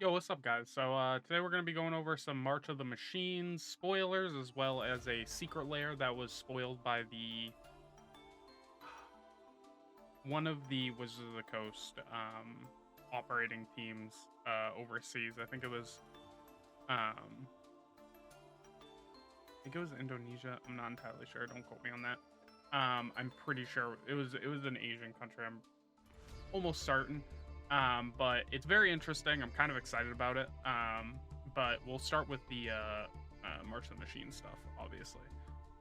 Yo, what's up, guys? Today we're going to be going over some March of the Machines spoilers, as well as a secret lair that was spoiled by the one of the Wizards of the Coast operating teams overseas. Um, I think it was Indonesia. I'm not entirely sure. Don't quote me on that. I'm pretty sure it was an Asian country. I'm almost certain. But it's very interesting. I'm kind of excited about it. But we'll start with the March of the Machine stuff, obviously.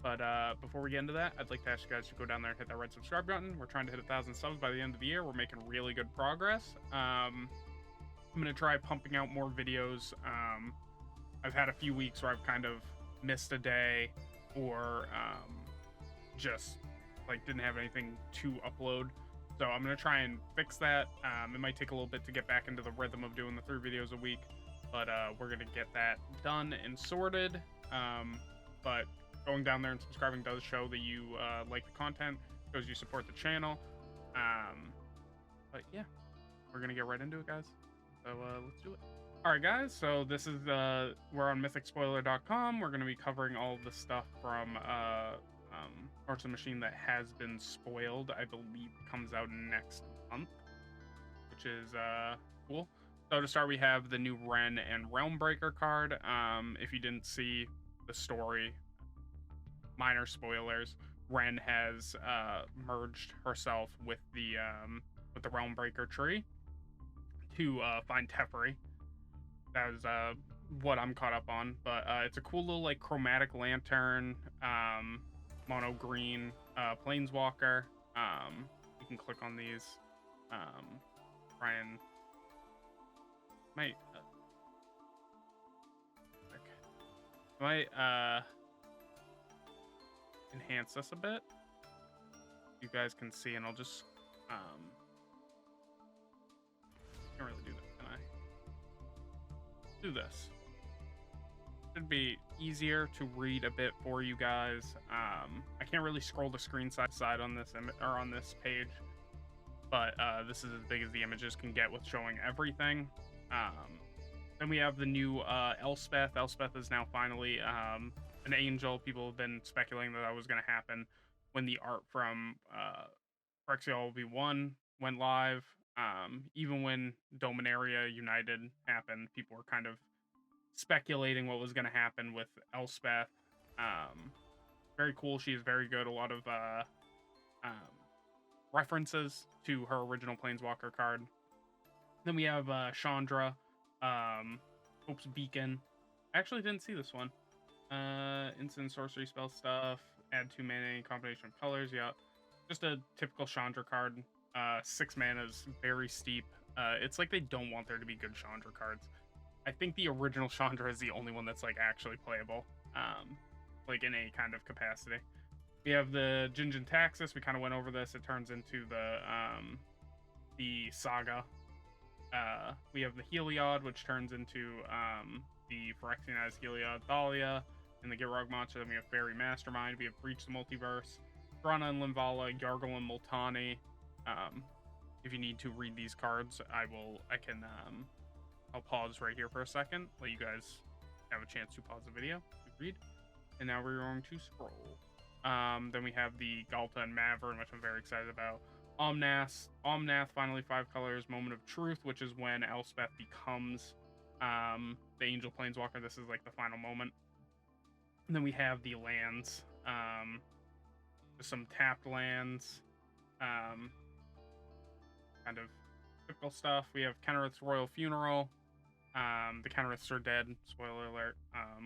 But before we get into that, I'd like to ask you guys to go down there and hit that red subscribe button. We're trying to hit 1,000 subs by the end of the year. We're making really good progress. I'm gonna try pumping out more videos. I've had a few weeks where I've kind of missed a day, or just like didn't have anything to upload. So I'm gonna try and fix that. It might take a little bit to get back into the rhythm of doing the 3 videos a week, but we're gonna get that done and sorted. But going down there and subscribing does show that you like the content, shows you support the channel. But yeah, we're gonna get right into it, guys. So let's do it. All right, guys. So this is we're on mythicspoiler.com. We're gonna be covering all of the stuff from Hearts of the Machine that has been spoiled. I believe it comes out next month, which is cool. So to start, we have the new Ren and Realmbreaker card. If you didn't see the story, minor spoilers. Ren has merged herself with the Realmbreaker tree to find Teferi. That is what I'm caught up on. But it's a cool little like chromatic lantern, mono green planeswalker. You can click on these. Try and might might enhance this a bit. You guys can see, and I'll just can't really do that, can I? Do this. Should be easier to read a bit for you guys. I can't really scroll the screen side to side on this or on this page, but this is as big as the images can get with showing everything. Then we have the new Elspeth. Elspeth is now finally an angel. People have been speculating that was going to happen when the art from Phyrexian V1 went live. Even when Dominaria United happened, people were kind of speculating what was going to happen with Elspeth. Very cool. She is very good. A lot of references to her original Planeswalker card. Then we have Chandra, Hope's Beacon. I actually didn't see this one. Instant sorcery spell stuff. Add 2 mana, combination of colors. Yeah, just a typical Chandra card. 6 mana is very steep. It's like they don't want there to be good Chandra cards. I think the original Chandra is the only one that's like actually playable, like in any kind of capacity. We have the Jinjin Taxis. We kind of went over this. It turns into the Saga. We have the Heliod, which turns into the Phyrexianized Heliod Thalia. And the Gitrog monster. Then we have Fairy Mastermind. We have Breach the Multiverse, Drana and Limvala, Yargle and Multani. If you need to read these cards, I'll pause right here for a second, let you guys have a chance to pause the video to read. And now we're going to scroll. Then we have the Galta and Mavern, which I'm very excited about. Omnath, finally 5 colors. Moment of Truth, which is when Elspeth becomes the Angel Planeswalker. This is like the final moment. And then we have the lands. Some tapped lands. Kind of typical stuff. We have Kenrith's Royal Funeral. The Kenriths are dead. Spoiler alert.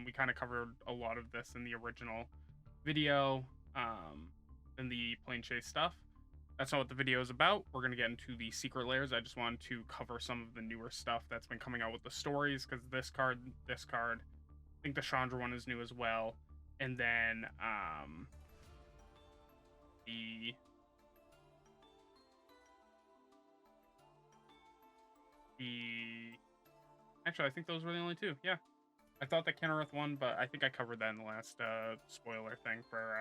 We kind of covered a lot of this in the original video. And the plane chase stuff. That's not what the video is about. We're going to get into the secret layers. I just wanted to cover some of the newer stuff that's been coming out with the stories, because this card, I think the Chandra one is new as well. And then actually, I think those were the only 2. Yeah. I thought that Kenrith one, but I think I covered that in the last spoiler thing for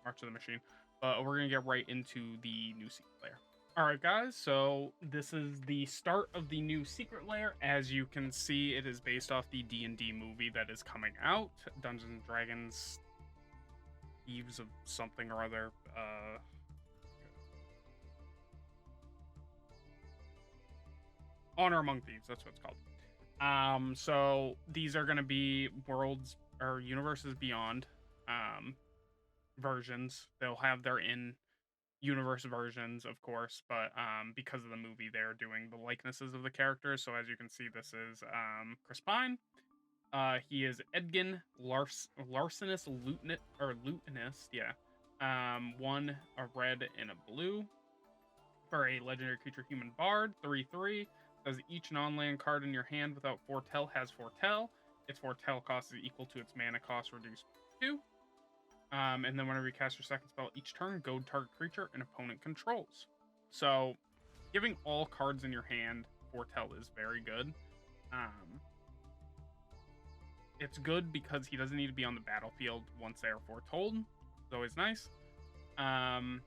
March of the Machine. But we're going to get right into the new secret layer. All right, guys. So this is the start of the new secret lair. As you can see, it is based off the D&D movie that is coming out, Dungeons and Dragons: Thieves of something or other. Honor Among Thieves. That's what it's called. So these are going to be worlds or universes beyond um, versions. They'll have their in universe versions, of course, but because of the movie, they're doing the likenesses of the characters. So as you can see, this is Chris Pine. He is Edgin Larcenous Lutenist, yeah. One a red and a blue for a legendary creature human bard. 3/3 says each non-land card in your hand without foretell has foretell. Its foretell cost is equal to its mana cost reduced 2. And then whenever you cast your second spell each turn, goad target creature an opponent controls. So, giving all cards in your hand foretell is very good. It's good because he doesn't need to be on the battlefield once they are foretold. It's always nice. And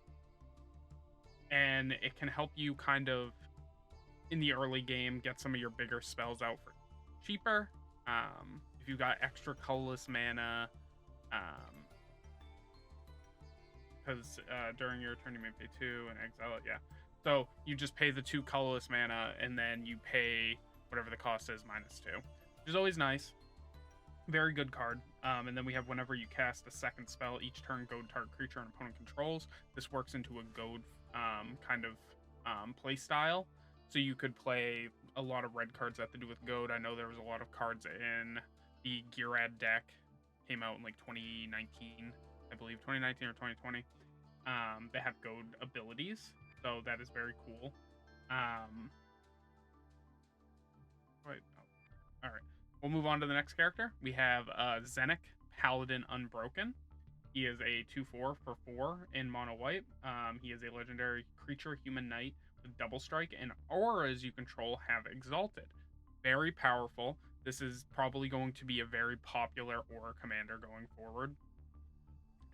it can help you kind of in the early game get some of your bigger spells out for cheaper. If you got extra colorless mana, because during your turn you may pay 2 and exile it. Yeah, so you just pay the 2 colorless mana and then you pay whatever the cost is minus 2, which is always nice. Very good card. And then we have whenever you cast a second spell each turn, goad target creature and opponent controls. This works into a goad kind of play style. So you could play a lot of red cards that have to do with goad. I know there was a lot of cards in the Gearad deck, came out in like 2019, I believe 2019 or 2020. They have goad abilities, so that is very cool. Wait, oh, all right. We'll move on to the next character. We have Zenik, Paladin Unbroken. He is a 2/4 for 4 in mono white. He is a legendary creature, human knight with double strike, and auras you control have exalted. Very powerful. This is probably going to be a very popular aura commander going forward.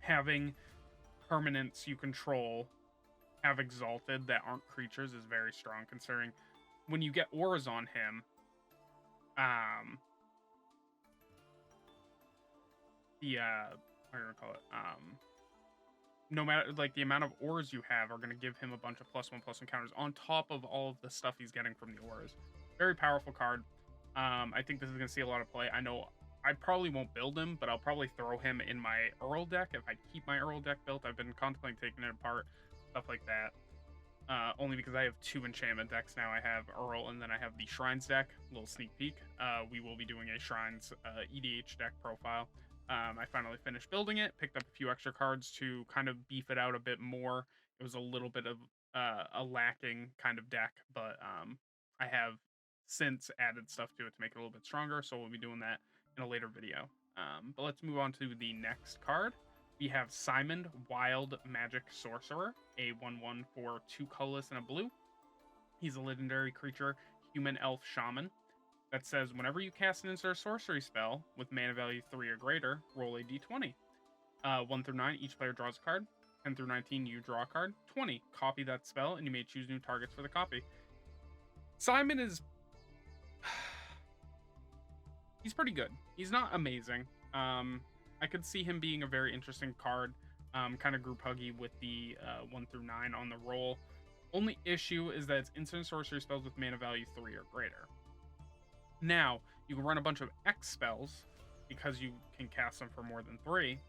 Having permanents you control have exalted that aren't creatures is very strong, considering when you get auras on him, what do you call it? No matter like the amount of auras you have are going to give him a bunch of +1/+1 counters on top of all of the stuff he's getting from the auras. Very powerful card. I think this is going to see a lot of play. I know I probably won't build him, but I'll probably throw him in my Earl deck if I keep my Earl deck built. I've been contemplating taking it apart, stuff like that. Only because I have 2 enchantment decks now. I have Earl and then I have the Shrines deck. A little sneak peek. We will be doing a Shrines EDH deck profile. I finally finished building it, picked up a few extra cards to kind of beef it out a bit more. It was a little bit of a lacking kind of deck, but I have since added stuff to it to make it a little bit stronger, so we'll be doing that in a later video. But let's move on to the next card. We have Simon, Wild Magic Sorcerer, a 1/1 for 2 colorless and a blue. He's a legendary creature, human elf shaman, that says whenever you cast an instant sorcery spell with mana value 3 or greater, roll a d20. 1 through 9, each player draws a card. 10 through 19, you draw a card. 20, copy that spell, and you may choose new targets for the copy. Simon is... he's pretty good. He's not amazing. I could see him being a very interesting card, kind of group huggy with the 1 through 9 on the roll. Only issue is that it's instant sorcery spells with mana value 3 or greater. Now, you can run a bunch of X spells because you can cast them for more than 3,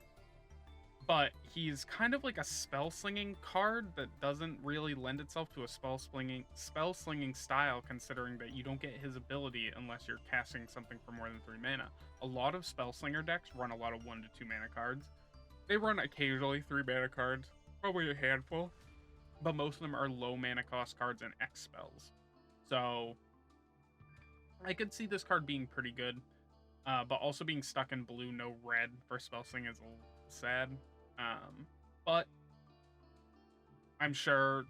but he's kind of like a spell slinging card that doesn't really lend itself to a spell slinging style, considering that you don't get his ability unless you're casting something for more than 3 mana. A lot of spell slinger decks run a lot of 1 to 2 mana cards. They run occasionally 3 mana cards, probably a handful, but most of them are low mana cost cards and X spells. So I could see this card being pretty good, but also being stuck in blue, no red for spell sling is a little sad. But I'm sure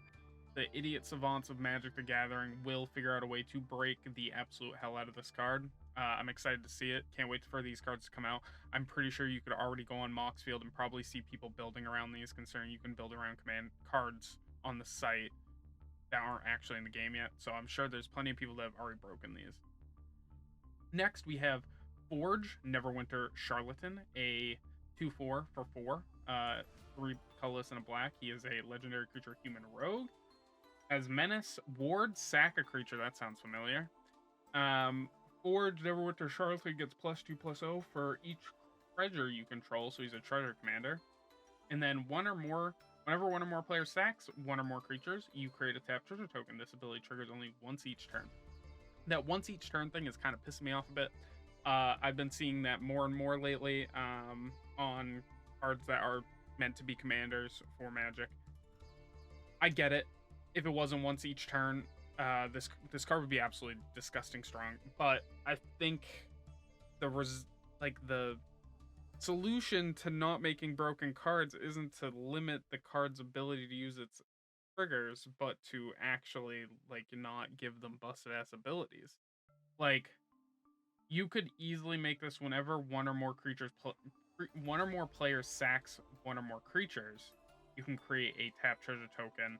the idiot savants of Magic the Gathering will figure out a way to break the absolute hell out of this card. I'm excited to see it. Can't wait for these cards to come out. I'm pretty sure you could already go on Moxfield and probably see people building around these, considering you can build around command cards on the site that aren't actually in the game yet. So I'm sure there's plenty of people that have already broken these. Next, we have Forge, Neverwinter Charlatan, a 2/4 for 4. 3 colorless and a black. He is a legendary creature human rogue. As Menace, Ward, sack a creature. That sounds familiar. Forge, Neverwinter Charlatan gets +2/+0 for each treasure you control, so he's a treasure commander. And then whenever one or more players sacks one or more creatures, you create a tap treasure token. This ability triggers only once each turn. That once each turn thing is kind of pissing me off a bit. I've been seeing that more and more lately on cards that are meant to be commanders for Magic. I get it. If it wasn't once each turn, this card would be absolutely disgusting strong. But I think the solution to not making broken cards isn't to limit the card's ability to use its triggers, but to actually like not give them busted ass abilities. Like, you could easily make this whenever one or more players sacks one or more creatures, you can create a tap treasure token.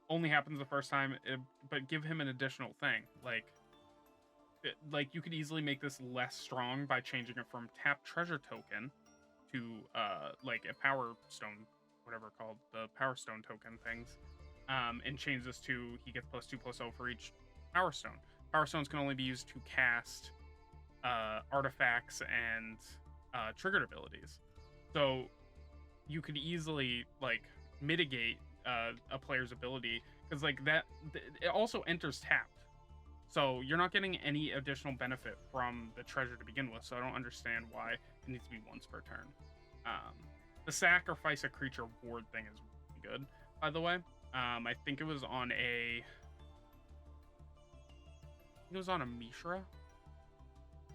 Only happens the first time, but give him an additional thing. Like you could easily make this less strong by changing it from tap treasure token to like a power stone, whatever called the power stone token things, and change this to he gets +2/+0 for each power stone. Power stones can only be used to cast artifacts and triggered abilities. So you could easily like mitigate a player's ability, because like that it also enters tapped. So you're not getting any additional benefit from the treasure to begin with. So I don't understand why it needs to be once per turn. The sacrifice a creature ward thing is really good, by the way. I think it was on a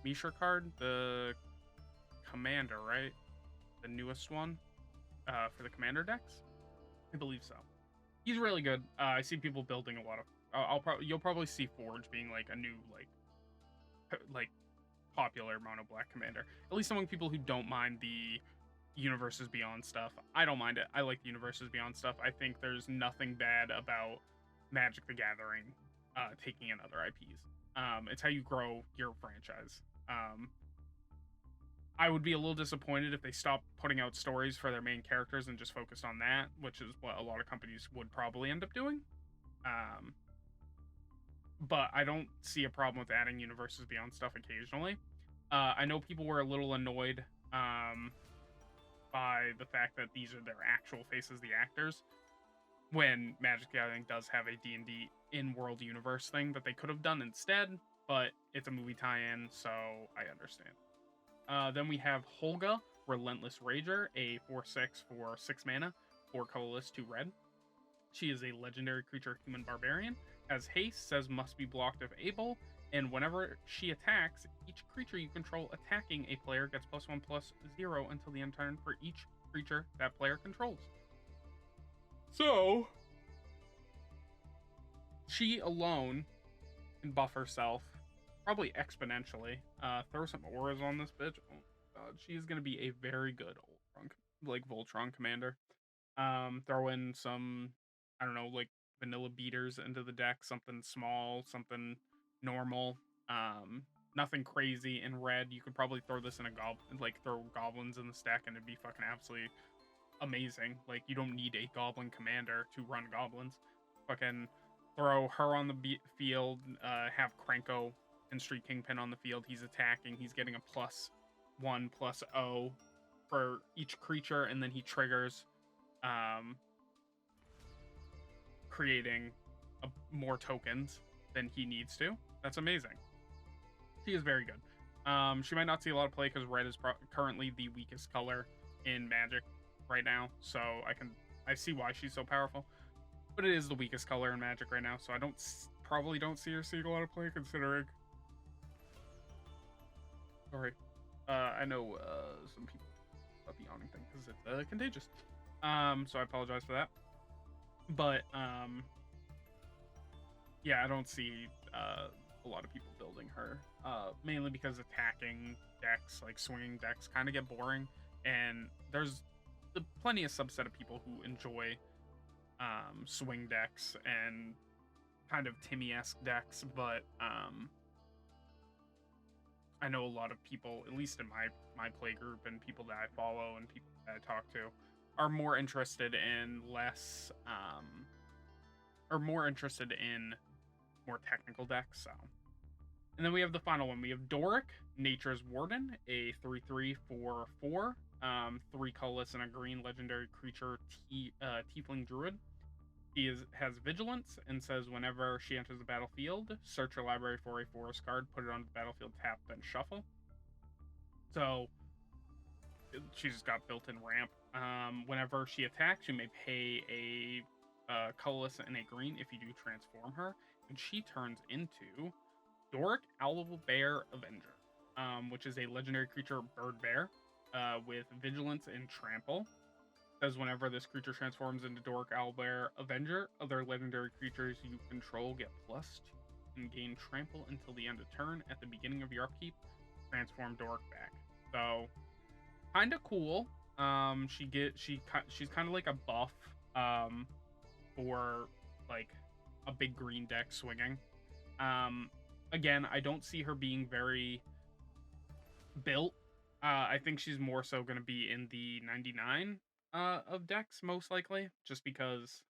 Mishra card, the commander, right? The newest one for the commander decks. I believe so. He's really good. I see people building a lot of. You'll probably see Forge being like a new like popular mono black commander. At least among people who don't mind the Universes Beyond stuff. I don't mind it. I like the Universes Beyond stuff. I think there's nothing bad about Magic the Gathering taking in other IPs. It's how you grow your franchise. I would be a little disappointed if they stopped putting out stories for their main characters and just focused on that, which is what a lot of companies would probably end up doing. But I don't see a problem with adding Universes Beyond stuff occasionally. I know people were a little annoyed by the fact that these are their actual faces, the actors, when Magic the Gathering does have a D&D in-world universe thing that they could have done instead, but it's a movie tie-in, so I understand. Then we have Holga, Relentless Rager, a 4/6 for 6 mana, 4 colorless, 2 red. She is a legendary creature human barbarian, has haste, says must be blocked if able, and whenever she attacks, each creature you control attacking a player gets +1/+0 until the end turn for each creature that player controls. So, she alone can buff herself, probably exponentially. Throw some auras on this bitch. Oh god, she's gonna be a very good Voltron commander. Throw in some, I don't know, like vanilla beaters into the deck, something small, something normal. Nothing crazy in red. You could probably throw this in throw goblins in the stack and it'd be fucking absolutely amazing. Like, you don't need a goblin commander to run goblins. Fucking throw her on the field, have Krenko and Street Kingpin on the field. He's attacking. He's getting a +1/+0 for each creature, and then he triggers, creating more tokens than he needs to. That's amazing. She is very good. She might not see a lot of play because red is currently the weakest color in Magic right now, so I see why she's so powerful. But it is the weakest color in Magic right now, so I probably don't see her seeing a lot of play, considering. Sorry, I know some people about the yawning thing because it's contagious. So I apologize for that. But yeah, I don't see a lot of people building her, mainly because attacking decks, like swinging decks, kind of get boring, and there's plenty of subset of people who enjoy swing decks and kind of Timmy-esque decks, but I know a lot of people, at least in my play group and people that I follow and people that I talk to, are more interested in more technical decks. So, and then we have the final one. We have Doric, Nature's Warden, a 3/3 for 4, 3 colorless and a green legendary creature, Tiefling Druid. Has vigilance and says whenever she enters the battlefield, search your library for a forest card, put it on the battlefield, tap, then shuffle. So she's got built-in ramp. Whenever she attacks, you may pay a colorless and a green if you do transform her, and she turns into Doric Owlbear Avenger, which is a legendary creature bird bear with vigilance and trample. Says whenever this creature transforms into Doric Owlbear Avenger, other legendary creatures you control get +2 and gain trample until the end of turn. At the beginning of your upkeep, transform Doric back. So, kind of cool. She's kind of like a buff for like a big green deck swinging. Again, I don't see her being very built. I think she's more so going to be in the 99 of decks, most likely, just because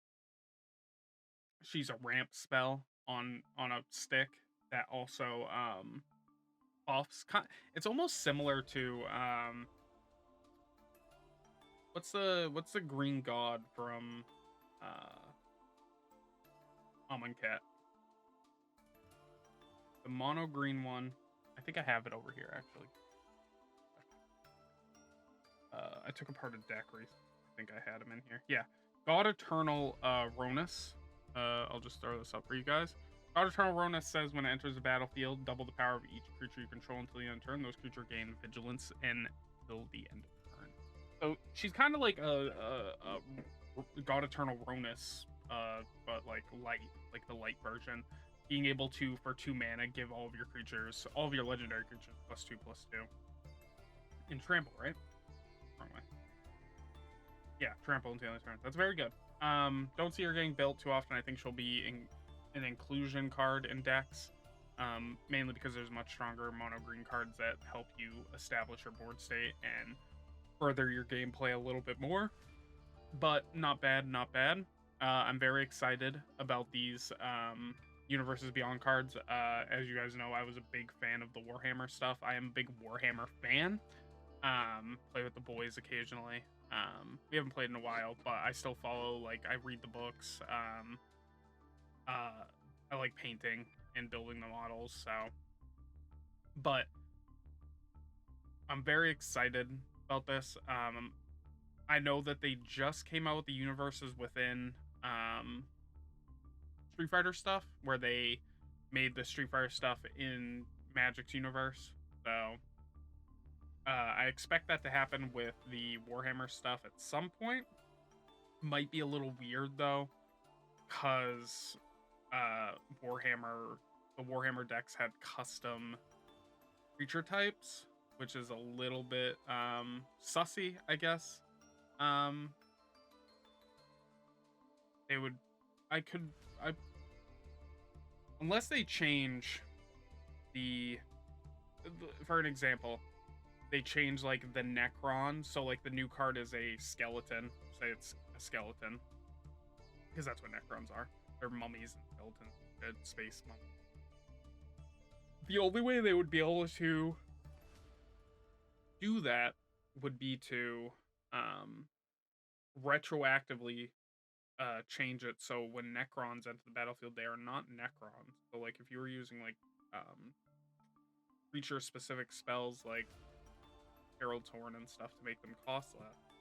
she's a ramp spell on a stick that also buffs. It's almost similar to what's the green god from Amonkhet? The mono green one. I think I have it over here actually. I took apart a deck recently. I think I had him in here. Yeah. God Eternal Ronus. I'll just throw this up for you guys. God Eternal Ronus says when it enters the battlefield, double the power of each creature you control until the end of turn. Those creatures gain vigilance until the end of the turn. So she's kind of like a God Eternal Ronus, but like light, like the light version. Being able to, for 2 mana, give all of your legendary creatures +2/+2. In trample, right? Wrong way. Yeah, trample until the end of turn. That's very good. Don't see her getting built too often. I think she'll be an inclusion card in decks, mainly because there's much stronger mono green cards that help you establish your board state and further your gameplay a little bit more. But not bad, not bad. I'm very excited about these Universes Beyond cards. As you guys know, I was a big fan of the Warhammer stuff. I am a big Warhammer fan. Play with the boys occasionally. We haven't played in a while, but I still follow, like, I read the books. I like painting and building the models, so. But I'm very excited about this. I know that they just came out with the universes within Street Fighter stuff, where they made the Street Fighter stuff in Magic's universe. So I expect that to happen with the Warhammer stuff at some point. Might be a little weird though, because the Warhammer decks had custom creature types, which is a little bit sussy, I guess. Unless they change for an example, they change like the Necron, so like the new card is a skeleton. Say it's a skeleton, because that's what Necrons are. They're mummies and skeletons, dead space mummies. The only way they would be able to do that would be to retroactively change it so when Necrons enter the battlefield, they are not Necrons. So like if you were using like creature specific spells like Herald's Horn and stuff to make them cost less,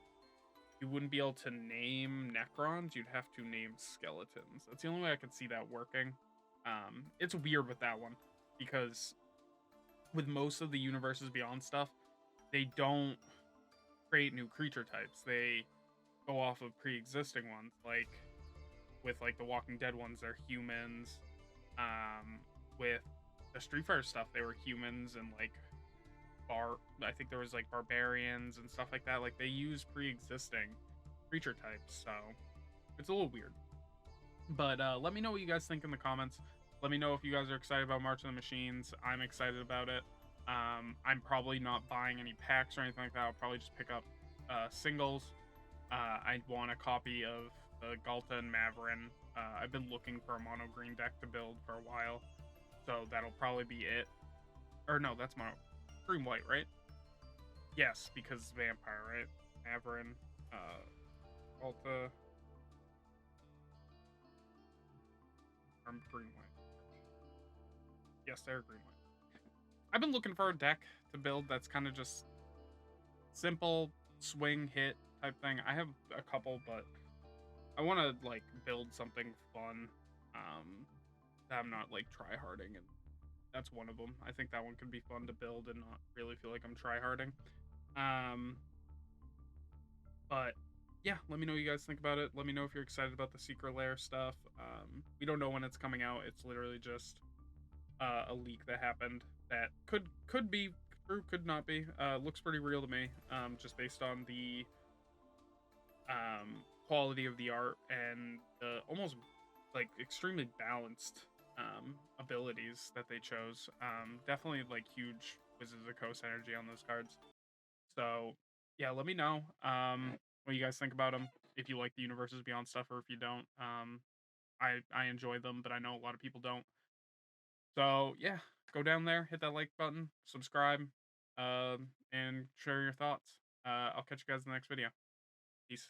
you wouldn't be able to name Necrons. You'd have to name skeletons. That's the only way I could see that working. It's weird with that one, because with most of the Universes Beyond stuff, they don't create new creature types. They go off of pre-existing ones. Like with like the Walking Dead ones, they're humans. With the Street Fighter stuff, they were humans and like I think there was like barbarians and stuff like that. Like they use pre-existing creature types, so it's a little weird. But let me know what you guys think in the comments. Let me know if you guys are excited about March of the Machines. I'm excited about it. I'm probably not buying any packs or anything like that. I'll probably just pick up singles. I want a copy of the Galta and Maverin. I've been looking for a mono green deck to build for a while, so that'll probably be it. Or no, that's mono green white, right? Yes, because vampire, right? Maverin, Galta, from green white. Yes, they're green white. I've been looking for a deck to build that's kind of just simple swing hit type thing. I have a couple, but I want to like build something fun. That I'm not like try harding, and that's one of them. I think that one could be fun to build and not really feel like I'm try harding. Um, but yeah, let me know what you guys think about it. Let me know if you're excited about the secret lair stuff. We don't know when it's coming out. It's literally just a leak that happened that could be true, could not be. Looks pretty real to me, just based on the quality of the art and the almost like extremely balanced abilities that they chose. Definitely like huge Wizards of the Coast energy on those cards. So yeah, let me know what you guys think about them. If you like the Universes Beyond stuff or if you don't. I enjoy them, but I know a lot of people don't. So yeah, go down there, hit that like button, subscribe, and share your thoughts. I'll catch you guys in the next video. Peace.